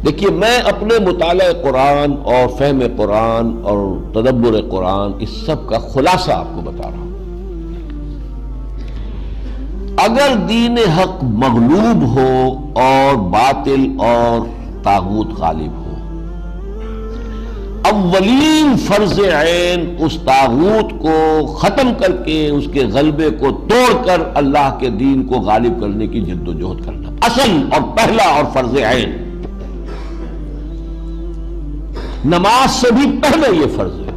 دیکھیے میں اپنے مطالعہ قرآن اور فہم قرآن اور تدبر قرآن اس سب کا خلاصہ آپ کو بتا رہا ہوں۔ اگر دین حق مغلوب ہو اور باطل اور طاغوت غالب ہو، اولین فرض عین اس طاغوت کو ختم کر کے اس کے غلبے کو توڑ کر اللہ کے دین کو غالب کرنے کی جد و جہد کرنا، اصل اور پہلا اور فرض عین۔ نماز سے بھی پہلے یہ فرض ہے۔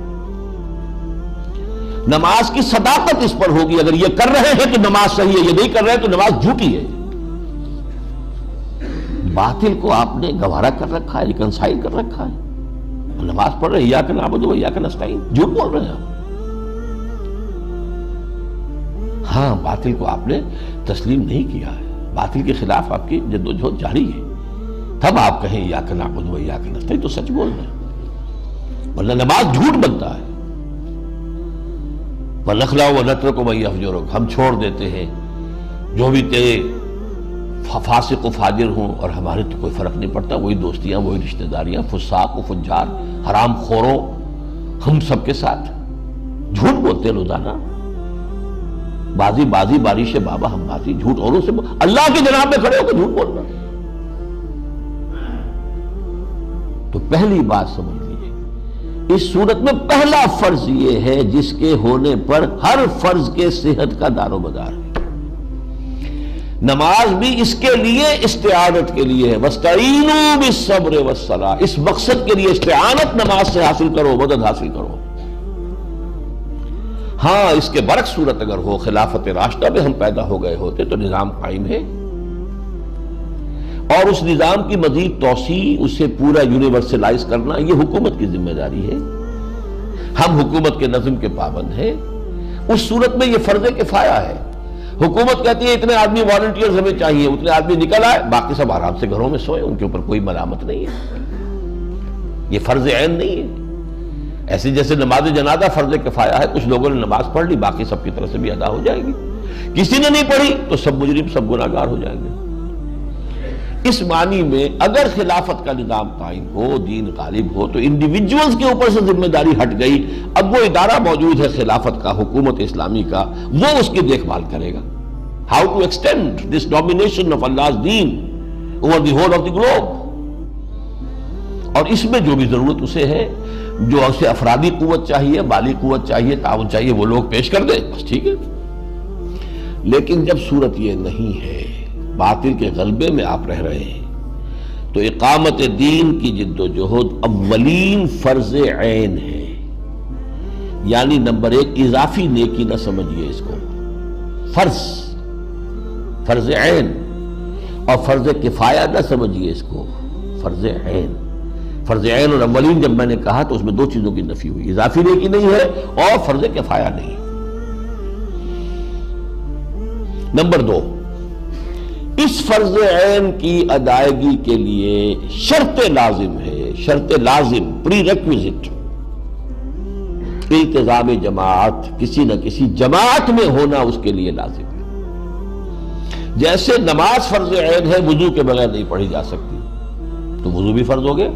نماز کی صداقت اس پر ہوگی، اگر یہ کر رہے ہیں تو نماز صحیح ہے، یہ نہیں کر رہے تو نماز جھوٹی ہے۔ باطل کو آپ نے گوارا کر رکھا ہے، ریکنسائل کر رکھا ہے، نماز پڑھ رہے ہیں ایاک نعبد و ایاک نستعین، جھوٹ بول رہے ہیں آپ۔ ہاں باطل کو آپ نے تسلیم نہیں کیا ہے، باطل کے خلاف آپ کی جد و جہد جاری ہے، تب آپ کہیں ایاک نعبد و ایاک نستعین تو سچ بول رہے ہیں، ورنہ نماز جھوٹ بنتا ہے۔ وَنَخْلَعُ وَنَتْرُكُ مَن يَفْجُرُكَ، ہم چھوڑ دیتے ہیں جو بھی تیرے فاسق و فاجر ہوں، اور ہمارے تو کوئی فرق نہیں پڑتا، وہی دوستیاں، وہی رشتہ داریاں، فساق و فجار، حرام خوروں، ہم سب کے ساتھ جھوٹ بولتے ہیں روزانہ۔ بازی بازی بارش بابا ہم بازی، جھوٹ اوروں سے اللہ کی جناب میں کھڑے ہو کے جھوٹ بولنا۔ تو پہلی بات سمجھ لیجیے، اس صورت میں پہلا فرض یہ ہے جس کے ہونے پر ہر فرض کے صحت کا دار و مدار ہے۔ نماز بھی اس کے لیے استعانت کے لیے ہے، وَاسْتَعِینُوا بِالصَّبْرِ وَالصَّلَاةِ، اس مقصد کے لیے استعانت نماز سے حاصل کرو، مدد حاصل کرو۔ ہاں اس کے برعکس صورت اگر ہو، خلافت راشدہ میں ہم پیدا ہو گئے ہوتے تو نظام قائم ہے، اور اس نظام کی مزید توسیع، اسے پورا یونیورسلائز کرنا، یہ حکومت کی ذمہ داری ہے۔ ہم حکومت کے نظم کے پابند ہیں۔ اس صورت میں یہ فرض کفایہ ہے۔ حکومت کہتی ہے اتنے آدمی والنٹیئرز ہمیں چاہیے، اتنے آدمی نکل آئے، باقی سب آرام سے گھروں میں سوئے، ان کے اوپر کوئی ملامت نہیں ہے، یہ فرض عین نہیں ہے۔ ایسے جیسے نماز جنازہ فرض کفایہ ہے، کچھ لوگوں نے نماز پڑھ لی، باقی سب کی طرف سے بھی ادا ہو جائے گی، کسی نے نہیں پڑھی تو سب مجرم، سب گناہگار ہو جائیں گے۔ اس معنی میں اگر خلافت کا نظام قائم ہو، دین غالب ہو، تو انڈیویجولز کے اوپر سے ذمہ داری ہٹ گئی، اب وہ ادارہ موجود ہے خلافت کا، حکومت اسلامی کا، وہ اس کی دیکھ بھال کرے گا۔ How to extend this domination of Allah's deen over the whole of the globe، اور اس میں جو بھی ضرورت اسے ہے، جو اسے افرادی قوت چاہیے، مالی قوت چاہیے، تعاون چاہیے، وہ لوگ پیش کر دیں، بس ٹھیک ہے۔ لیکن جب صورت یہ نہیں ہے، باطل کے غلبے میں آپ رہ رہے ہیں، تو اقامت دین کی جد و جہد اولین فرض عین ہے۔ یعنی نمبر ایک، اضافی نیکی نہ سمجھیے اس کو، فرض عین، اور فرض کفایہ نہ سمجھیے اس کو، فرض عین۔ فرض عین اور اولین جب میں نے کہا تو اس میں دو چیزوں کی نفی ہوئی، اضافی نیکی نہیں ہے اور فرض کفایہ نہیں۔ نمبر دو، اس فرض عین کی ادائیگی کے لیے شرط لازم ہے، شرط لازم، پری ریکویزٹ، التزام جماعت، کسی نہ کسی جماعت میں ہونا اس کے لیے لازم ہے۔ جیسے نماز فرض عین ہے، وضو کے بغیر نہیں پڑھی جا سکتی، تو وضو بھی فرض ہو گیا۔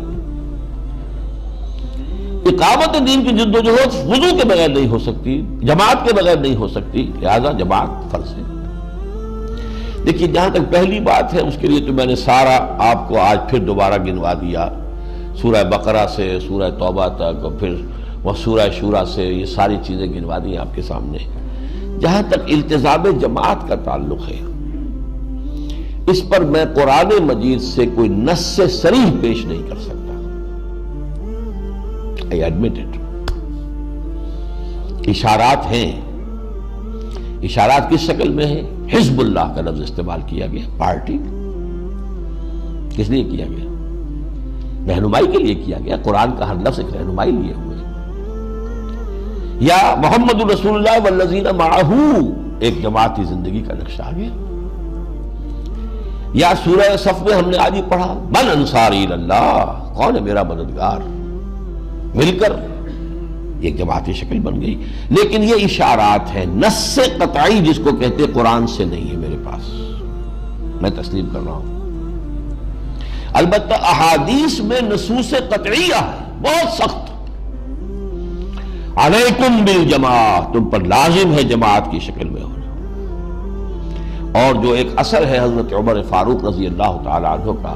اقامت دین کی جد و جہد وضو کے بغیر نہیں ہو سکتی، جماعت کے بغیر نہیں ہو سکتی، لہذا جماعت فرض ہے۔ دیکھیے جہاں تک پہلی بات ہے، اس کے لیے تو میں نے سارا آپ کو آج پھر دوبارہ گنوا دیا، سورہ بقرہ سے سورہ توبہ تک، اور پھر وہ سورہ شورا سے، یہ ساری چیزیں گنوا دی آپ کے سامنے۔ جہاں تک التزام جماعت کا تعلق ہے، اس پر میں قرآن مجید سے کوئی نص صریح پیش نہیں کر سکتا، I admit it۔ اشارات ہیں، اشارات کس شکل میں ہیں؟ حزب اللہ کا لفظ استعمال کیا گیا، پارٹی، کس لیے کیا گیا؟ رہنمائی کے لیے کیا گیا، قرآن کا ہر لفظ ایک رہنمائی لیے ہوئے۔ یا محمد رسول اللہ والذین معہ، ایک جماعتی زندگی کا نقشہ آ گیا۔ یا سورہ صف میں ہم نے آج ہی پڑھا، من انصاری اللہ، کون ہے میرا مددگار، مل کر ایک جماعتی شکل بن گئی۔ لیکن یہ اشارات ہیں، نص قطعی جس کو کہتے قرآن سے نہیں ہے میرے پاس، میں تسلیم کر رہا ہوں۔ البتہ احادیث میں نصوص قطعیہ ہے بہت سخت، علیکم بالجماعت، تم پر لازم ہے جماعت کی شکل میں ہونا۔ اور جو ایک اثر ہے حضرت عمر فاروق رضی اللہ تعالی عنہ کا،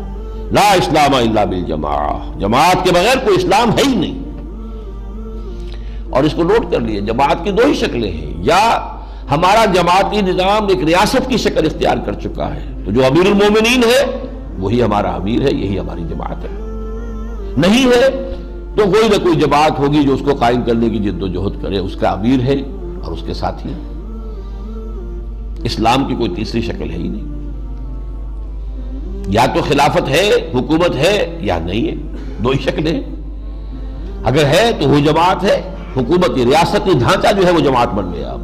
لا اسلام الا بالجماعہ، جماعت کے بغیر کوئی اسلام ہے ہی نہیں۔ اور اس کو نوٹ کر لیے، جماعت کی دو ہی شکلیں ہیں، یا ہمارا جماعتی نظام ایک ریاست کی شکل اختیار کر چکا ہے، تو جو امیر المومنین ہے وہی ہمارا امیر ہے، یہی ہماری جماعت ہے۔ نہیں ہے تو کوئی نہ کوئی جماعت ہوگی جو اس کو قائم کرنے کی جد و جہد کرے، اس کا امیر ہے اور اس کے ساتھی ہے۔ اسلام کی کوئی تیسری شکل ہے ہی نہیں، یا تو خلافت ہے، حکومت ہے، یا نہیں ہے، دو ہی شکلیں ہیں۔ اگر ہے تو وہ جماعت ہے، حکومتی ریاستی ڈھانچہ جو ہے وہ جماعت بن گیا اب،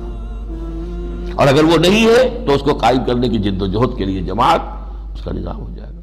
اور اگر وہ نہیں ہے تو اس کو قائم کرنے کی جد و جہد کے لیے جماعت، اس کا نظام ہو جائے گا۔